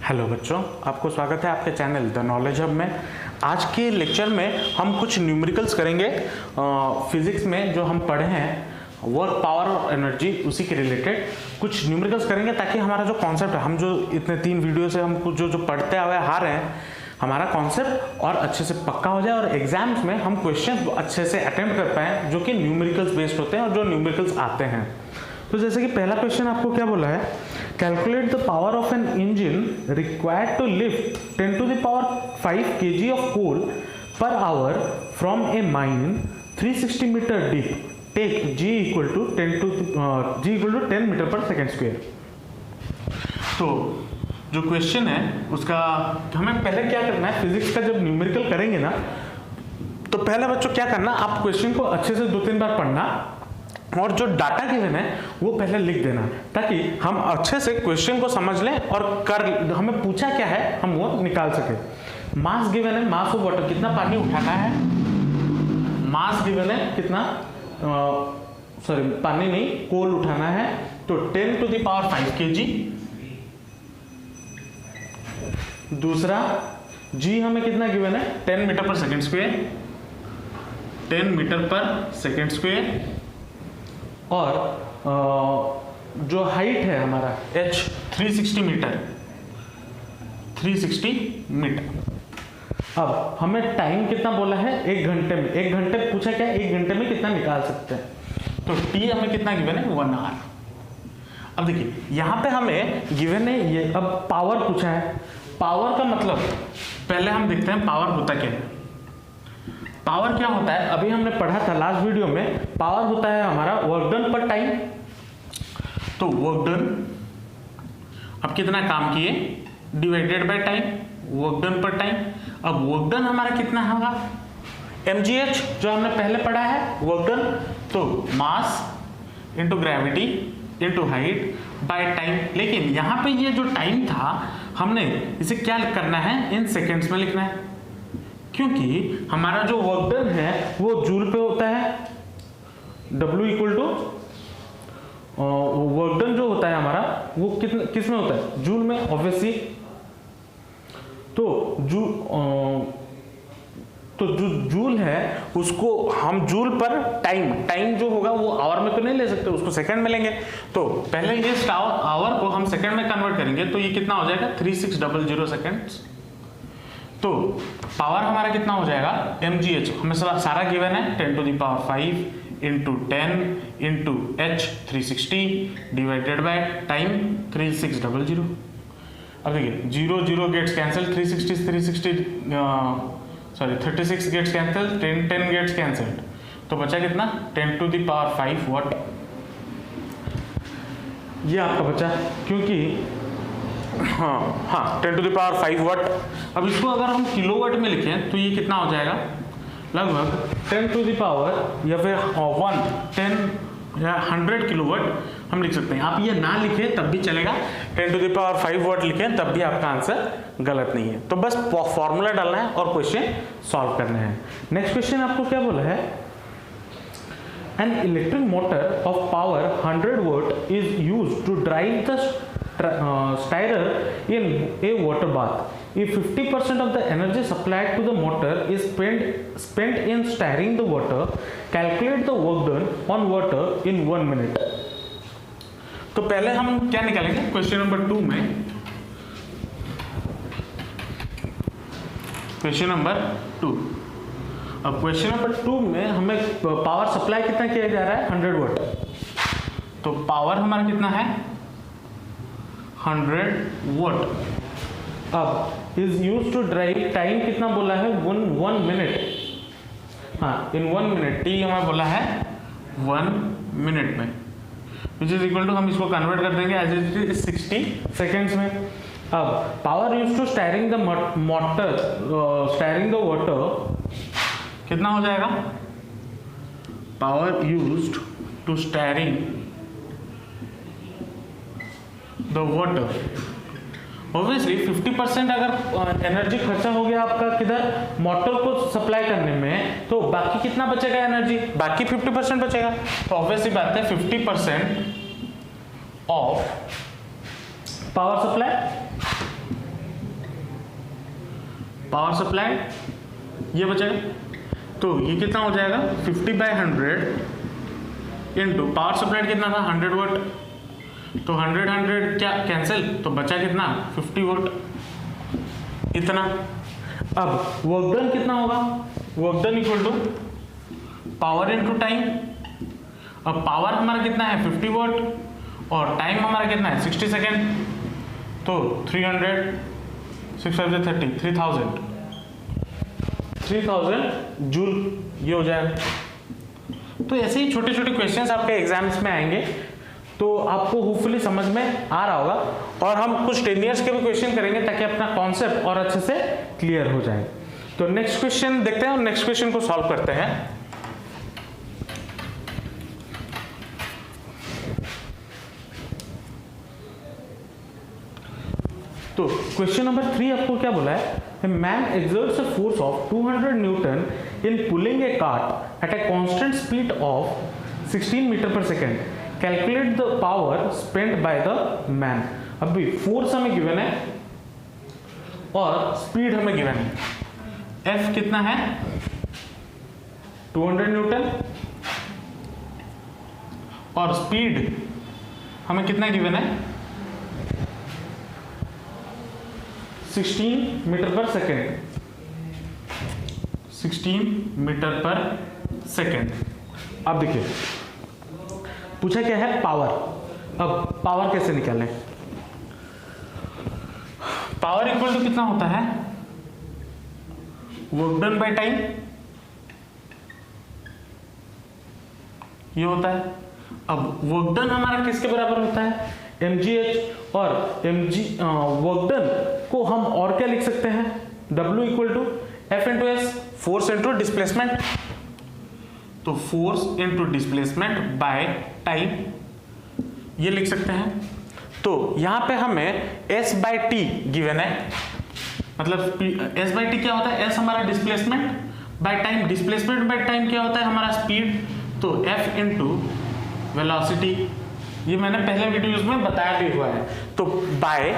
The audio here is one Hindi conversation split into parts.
हेलो बच्चों, आपको स्वागत है आपके चैनल द नॉलेज हब में। आज के लेक्चर में हम कुछ न्यूमेरिकल्स करेंगे फिजिक्स में जो हम पढ़े हैं वर्क, पावर और एनर्जी, उसी के रिलेटेड कुछ न्यूमेरिकल्स करेंगे ताकि हमारा जो कॉन्सेप्ट है, हम जो इतने 3 वीडियो से हम कुछ जो पढ़ते हुए आ रहे हैं, हमारा कॉन्सेप्ट और अच्छे से पक्का हो जाए और एग्जाम्स में हम क्वेश्चन अच्छे से अटेम्प्ट कर पाएँ जो कि न्यूमेरिकल्स बेस्ड होते हैं और जो न्यूमेरिकल्स आते हैं। तो जैसे कि पहला क्वेश्चन आपको क्या बोला है, calculate the power of an engine required to lift 10 to the power 5 kg of coal per hour from a mine 360 meter deep. Take G equal to 10 meter per second square. तो जो क्वेश्चन है उसका हमें पहले क्या करना है, फिजिक्स का जब न्यूमेरिकल करेंगे ना, तो पहले बच्चों क्या करना, आप क्वेश्चन को अच्छे से 2-3 बार पढ़ना और जो डाटा गिवन है वो पहले लिख देना ताकि हम अच्छे से क्वेश्चन को समझ लें और हमें पूछा क्या है हम वो निकाल सके। मास गिवन है, मास ऑफ वाटर, कितना पानी उठाना है। मास गिवन है कितना, पानी नहीं, कोल उठाना है, तो 10 to the power 5 kg। दूसरा जी हमें कितना गिवन है, 10 मीटर पर सेकेंड स्क्वायर, 10 मीटर पर सेकेंड स्क्वायर। और जो हाइट है हमारा h 360 मीटर, 360 मीटर। अब हमें टाइम कितना बोला है, 1 घंटे में। 1 घंटे पूछा क्या, 1 घंटे में कितना निकाल सकते हैं, तो t हमें कितना गिवन है, 1 आवर। अब देखिए यहाँ पे हमें गिवन है ये, अब पावर पूछा है। पावर का मतलब पहले हम देखते हैं पावर होता क्या है। पावर क्या होता है, अभी हमने पढ़ा था लास्ट वीडियो में, पावर होता है हमारा वर्क डन पर टाइम। तो वर्क डन, अब कितना काम किए divided by time, work done पर टाइम। अब वर्क डन हमारा कितना होगा, mgh, जो हमने पहले पढ़ा है वर्क डन, तो mass into gravity into height by time. लेकिन यहाँ पे ये जो टाइम था हमने इसे क्या करना है, इन सेकेंड्स में लिखना है, क्योंकि हमारा जो वर्क डन है वो जूल पे होता है। W equal to work done जो होता है हमारा वो किस में होता है, जूल में ऑब्वियसली। तो जो जूल है उसको हम जूल पर टाइम जो होगा वो आवर में तो नहीं ले सकते, उसको सेकंड में लेंगे। तो पहले ये आवर को हम सेकंड में कन्वर्ट करेंगे, तो ये कितना हो जाएगा, 3600 सेकेंड्स। तो पावर हमारा कितना हो जाएगा, mgh हमें सारा गिवन है, 10 to the power 5 into 10 into h 360 divided by time 3600। अब देखिए 0 gets cancel, 36 gets cancel, 10 gets cancelled, तो बचा कितना, 10 to the power 5 वाट। ये आपका बचा, क्योंकि हाँ 10 to the power 5 वाट। अब इसको अगर हम किलोवाट में लिखें तो ये कितना हो जाएगा, लगभग 10 to the power या फिर 100 किलोवाट हम लिख सकते हैं। आप ये ना लिखें तब भी चलेगा, 10 to the power 5 वाट लिखें तब भी आपका आंसर गलत नहीं है। तो बस फॉर्मूला डालना है और क्वेश्चन सॉल्व करना है। नेक्स्ट क्वेश्चन आपको क्या बोला है, an electric motor of power 100 watt is used to drive the stirrer in a water bath. If 50% of the energy supplied to the motor is spent in stirring the water, calculate the work done on water in 1 minute. तो पहले हम क्या निकालेंगे, क्वेश्चन नंबर 2 में, क्वेश्चन नंबर 2। अब क्वेश्चन नंबर 2 में हमें पावर सप्लाई कितना किया जा रहा है, 100 वाट। तो पावर हमारा कितना है, 100 वाट। अब is use to drive, time कितना बोला है, 1 मिनट। हाँ, इन 1 मिनट, टी हमें बोला है 1 मिनट में, विच इज इक्वल टू, हम इसको कन्वर्ट कर देंगे एज इट इज 60 सेकेंड्स में। अब power use to stirring the motor, stirring the water, कितना हो जाएगा, power used to stirring the water. Obviously 50% अगर एनर्जी खर्चा हो गया आपका किधर, मोटर को सप्लाई करने में, तो बाकी कितना बचेगा एनर्जी, बाकी 50% बचेगा। तो ऑब्वियसली बात है 50% of power supply power supply ये बचेगा, तो ये कितना हो जाएगा 50/100 इंटू पावर सप्लाइड कितना था 100 वाट, तो 100 क्या कैंसिल, तो बचा कितना 50 वाट इतना। अब वर्क डन कितना होगा, work done equal to power into time. अब पावर हमारा कितना है 50 वाट और टाइम हमारा कितना है 60 सेकेंड, तो 300 6 5 30 3000 जूल ये हो जाएगा। तो ऐसे ही छोटे छोटे क्वेश्चंस आपके एग्जाम्स में आएंगे, तो आपको होपफुली समझ में आ रहा होगा। और हम कुछ 10 ईयर्स के भी क्वेश्चन करेंगे ताकि अपना कॉन्सेप्ट और अच्छे से क्लियर हो जाए। तो नेक्स्ट क्वेश्चन देखते हैं और नेक्स्ट क्वेश्चन को सॉल्व करते हैं। तो क्वेश्चन नंबर 3 आपको क्या बोला है, a man exerts a force of 200 Newton in pulling a cart at a constant speed of 16 metre पर second, calculate the power spent by the man. अभी फोर्स हमें गिवन है और स्पीड हमें गिवन है, F कितना है 200 न्यूटन और स्पीड हमें कितना गिवन है 16 मीटर पर सेकेंड, 16 मीटर पर सेकेंड। अब देखिए पूछा क्या है पावर। अब पावर कैसे निकालें, पावर इक्वल टू कितना होता है वर्क डन बाय टाइम, ये होता है। अब वर्क डन हमारा किसके बराबर होता है mgh, और वर्क डन को हम और क्या लिख सकते हैं W equal to F into S, force into displacement, तो force into displacement by time ये लिख सकते हैं। तो यहां पे हमें S बाय टी गिवन है, मतलब S बाय टी क्या होता है, S हमारा displacement by time, displacement by time क्या होता है हमारा स्पीड, तो F इंटू वेलोसिटी, ये मैंने पहले वीडियोस में बताया भी हुआ है। तो बाय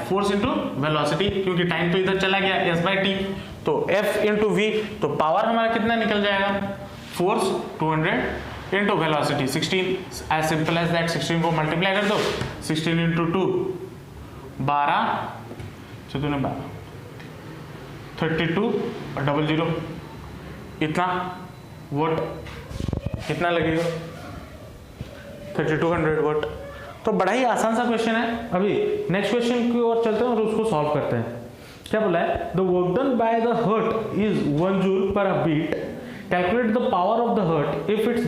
फोर्स इंटू वेलोसिटी, क्योंकि टाइम तो इधर चला गया S बाय टी, तो F इंटू वी, तो पावर हमारा कितना निकल जाएगा force 200 into velocity 16, as simple as that. 16 को मल्टीप्लाई कर दो, 16 इंटू 2 12 32 और 00 इतना वोट कितना लगेगा 3200 वोट। तो बड़ा ही आसान सा क्वेश्चन है। अभी नेक्स्ट क्वेश्चन की ओर चलते हैं और उसको सॉल्व करते हैं। क्या बोला है, the work done by the heart is 1 joule per beat, calculate the power of the heart if it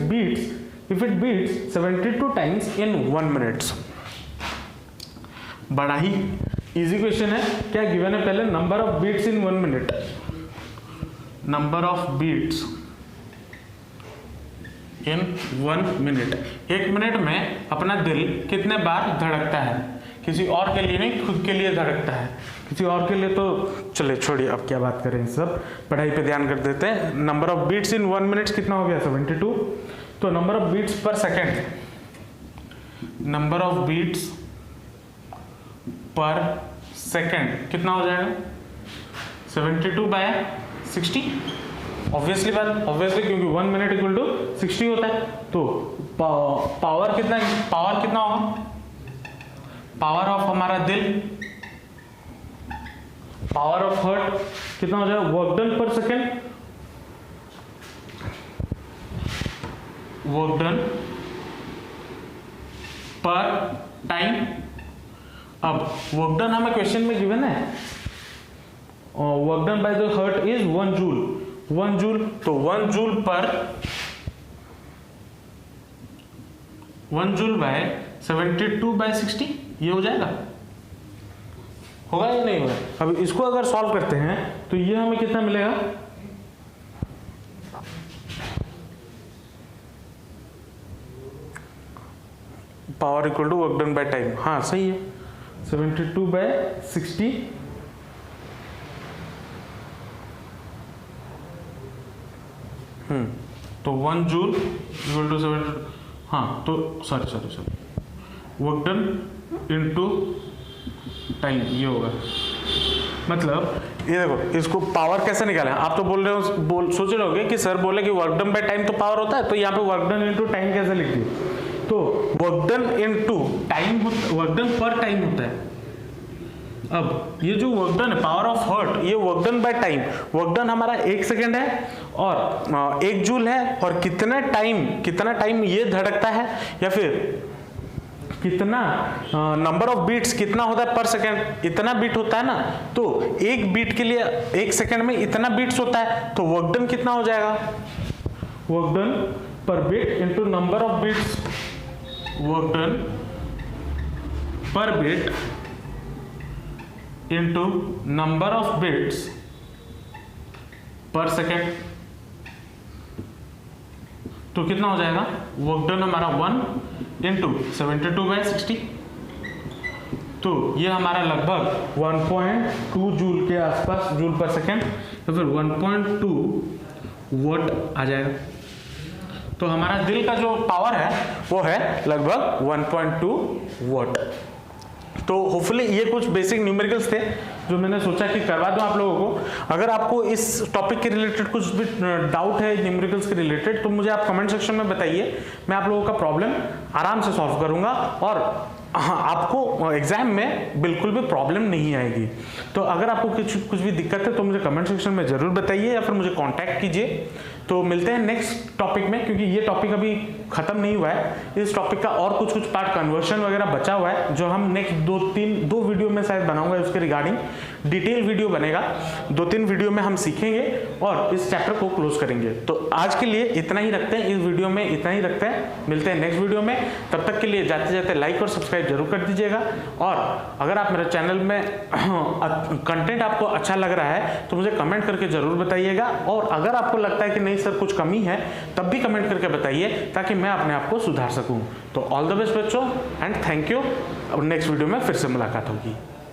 beats 72 times in 1 minute. बड़ा ही इजी क्वेश्चन है। क्या गिवन है पहले, number of beats in 1 minute, number of beats in 1 minute, 1 minute में अपना दिल कितने बार धड़कता है, किसी और के लिए नहीं खुद के लिए धड़कता है, किसी और के लिए तो चले छोड़िए, अब क्या बात करें, सब पढ़ाई पे ध्यान कर देते हैं। Number of beats in 1 minute कितना हो गया 72, तो number of beats per second, number of beats per second कितना हो जाएगा 72/60, ऑब्वियसली क्योंकि 1 मिनट इक्वल टू 60 होता है। तो पावर कितना होगा, पावर ऑफ हमारा दिल, पावर ऑफ हार्ट कितना हो जाएगा, वर्क डन पर सेकेंड, वर्क डन पर टाइम। अब वर्क डन हमें क्वेश्चन में गिवन है, work done by the heart is 1 joule, 1 joule, तो 1 जूल पर 1 जूल बाय 72/60 ये हो जाएगा, होगा या नहीं होगा। अब इसको अगर सॉल्व करते हैं तो ये हमें कितना मिलेगा, power equal to work done by time, हाँ सही है 72/60, तो 1 जूल इक्वल टू 7, हाँ तो sorry work done into time ये होगा मतलब ये देखो, इसको पावर कैसे निकालें। आप तो बोल रहे हो, सोच रहे होगे कि सर बोले कि वर्क डन बाय टाइम तो पावर होता है, तो यहाँ पे वर्क डन इनटू टाइम कैसे लिख दिए। तो work done into time, work done पर टाइम होता है। अब ये जो वर्क डन है, पावर ऑफ हर्ट, ये work done by time, work done हमारा 1 सेकेंड है और 1 जूल है, और कितना टाइम ये धड़कता है, या फिर कितना नंबर ऑफ बीट्स कितना होता है पर सेकेंड, इतना बीट होता है ना। तो एक बीट के लिए 1 सेकेंड में इतना बीट्स होता है, तो वर्क डन कितना हो जाएगा, work done per beat into number of beats, work done per beat into number of beats per second. तो कितना हो जाएगा, वर्क डन हमारा 1 इंटू 72/60। तो ये हमारा लगभग 1.2 जूल के आसपास, जूल पर सेकेंड, तो फिर 1.2 वॉट आ जाएगा। तो हमारा दिल का जो पावर है वो है लगभग 1.2 वॉट। तो होपफुली ये कुछ बेसिक न्यूमेरिकल्स थे जो मैंने सोचा कि करवा दूं आप लोगों को। अगर आपको इस टॉपिक के रिलेटेड कुछ भी डाउट है न्यूमेरिकल्स के रिलेटेड, तो मुझे आप कमेंट सेक्शन में बताइए, मैं आप लोगों का प्रॉब्लम आराम से सॉल्व करूंगा और आपको एग्जाम में बिल्कुल भी प्रॉब्लम नहीं आएगी। तो अगर आपको कुछ भी दिक्कत है तो मुझे कमेंट सेक्शन में जरूर बताइए या फिर मुझे कांटेक्ट कीजिए। तो मिलते हैं नेक्स्ट टॉपिक में, क्योंकि ये टॉपिक अभी खत्म नहीं हुआ है। इस टॉपिक का और कुछ पार्ट कन्वर्शन वगैरह बचा हुआ है, जो हम नेक्स्ट दो वीडियो में शायद बनाऊंगा। उसके रिगार्डिंग डिटेल वीडियो बनेगा, 2-3 वीडियो में हम सीखेंगे और इस चैप्टर को क्लोज करेंगे। तो आज के लिए इतना ही रखते हैं, इस वीडियो में इतना ही रखते हैं। मिलते हैं नेक्स्ट वीडियो में, तब तक के लिए जाते जाते लाइक और सब्सक्राइब जरूर कर दीजिएगा। और अगर आप मेरे चैनल में कंटेंट आपको अच्छा लग रहा है तो मुझे कमेंट करके जरूर बताइएगा। और अगर आपको लगता है कि नहीं सर कुछ कमी है, तब भी कमेंट करके बताइए ताकि मैं अपने आप को सुधार सकूं। तो ऑल द बेस्ट बच्चों, एंड थैंक यू। अब नेक्स्ट वीडियो में फिर से मुलाकात होगी।